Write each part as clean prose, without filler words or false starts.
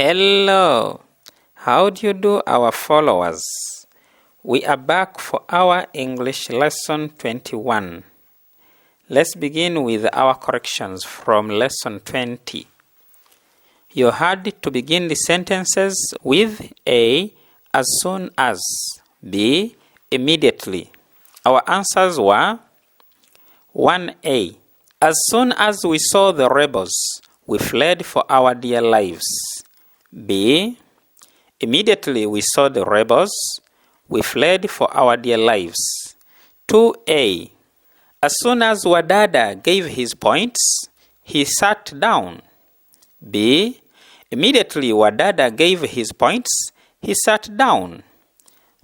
Hello! How do you do, our followers? We are back for our English lesson 21. Let's begin with our corrections from lesson 20. You had to begin the sentences with A, as soon as, B, immediately. Our answers were 1A. As soon as we saw the rebels, we fled for our dear lives. B. Immediately we saw the rebels, we fled for our dear lives. 2A. As soon as Wadada gave his points, he sat down. B. Immediately Wadada gave his points, he sat down.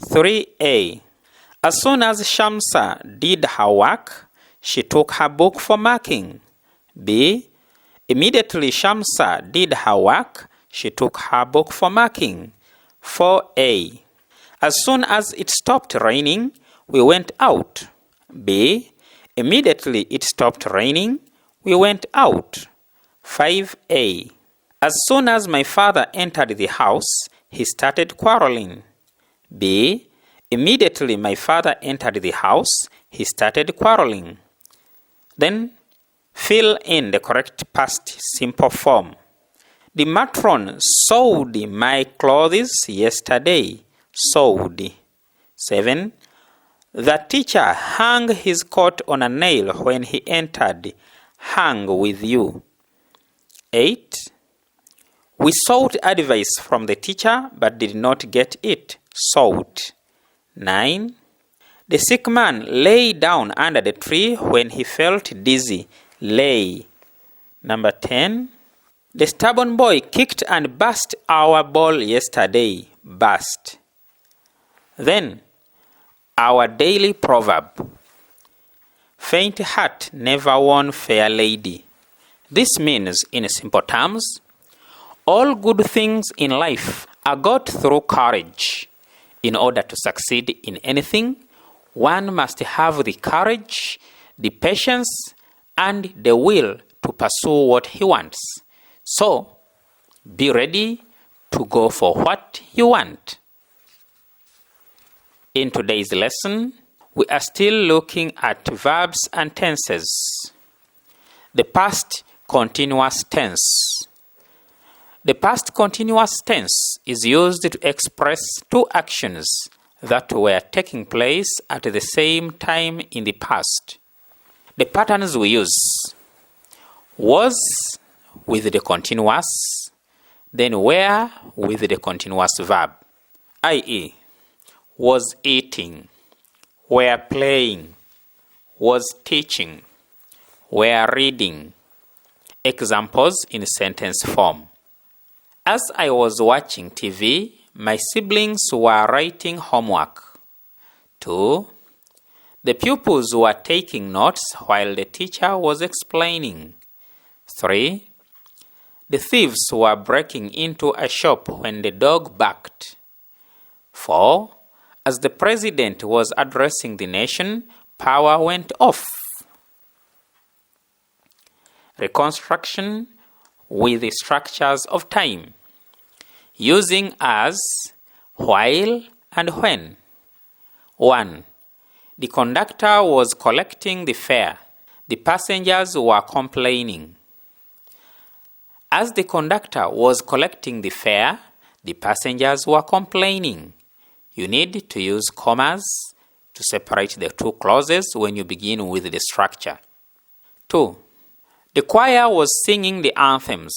3A. As soon as Shamsa did her work, she took her book for marking. B. Immediately Shamsa did her work, she took her book for marking. 4A. As soon as it stopped raining, we went out. B. Immediately it stopped raining, we went out. 5A. As soon as my father entered the house, he started quarreling. B. Immediately my father entered the house, he started quarreling. Then fill in the correct past simple form. The matron sewed my clothes yesterday. Sewed. 7. The teacher hung his coat on a nail when he entered. Hung with you. 8. We sought advice from the teacher but did not get it. Sought. 9. The sick man lay down under the tree when he felt dizzy. Lay. Number 10. The stubborn boy kicked and burst our ball yesterday. Burst. Then, our daily proverb. Faint heart never won fair lady. This means, in simple terms, all good things in life are got through courage. In order to succeed in anything, one must have the courage, the patience, and the will to pursue what he wants. So, be ready to go for what you want. In today's lesson, we are still looking at verbs and tenses. The past continuous tense. The past continuous tense is used to express two actions that were taking place at the same time in the past. The patterns we use: was with the continuous, then were with the continuous verb, i.e., was eating, were playing, was teaching, were reading. Examples in sentence form. As I was watching TV, my siblings were writing homework. 2. The pupils were taking notes while the teacher was explaining. 3. The thieves were breaking into a shop when the dog barked. 4. As the president was addressing the nation, power went off. Reconstruction with the structures of time. Using as, while, and when. 1. The conductor was collecting the fare. The passengers were complaining. As the conductor was collecting the fare, the passengers were complaining. You need to use commas to separate the two clauses when you begin with the structure. 2. The choir was singing the anthems.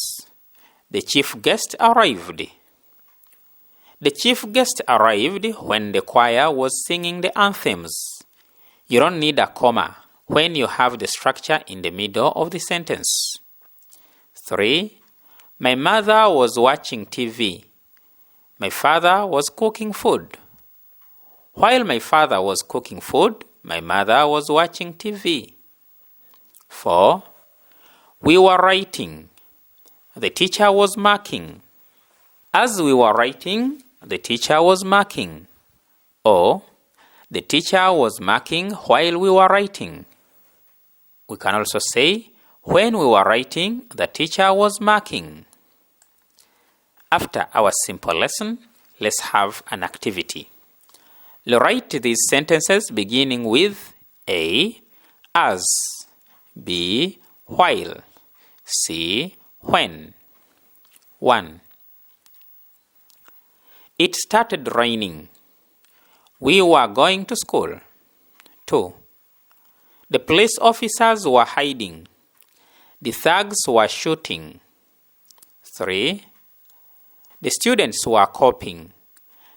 The chief guest arrived. The chief guest arrived when the choir was singing the anthems. You don't need a comma when you have the structure in the middle of the sentence. 3. My mother was watching TV. My father was cooking food. While my father was cooking food, my mother was watching TV. 4. We were writing. The teacher was marking. As we were writing, the teacher was marking. Or, the teacher was marking while we were writing. We can also say, when we were writing, the teacher was marking. After our simple lesson, let's have an activity. Write these sentences beginning with A. As, B. While, C. When. 1. It started raining. We were going to school. 2. The police officers were hiding. The thugs were shooting. 3. The students were copying.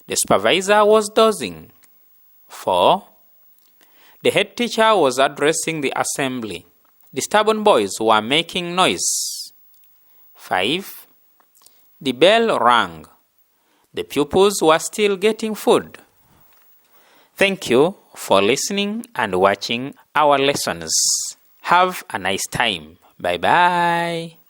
The supervisor was dozing. 4. The head teacher was addressing the assembly. The stubborn boys were making noise. 5. The bell rang. The pupils were still getting food. Thank you for listening and watching our lessons. Have a nice time. Bye-bye.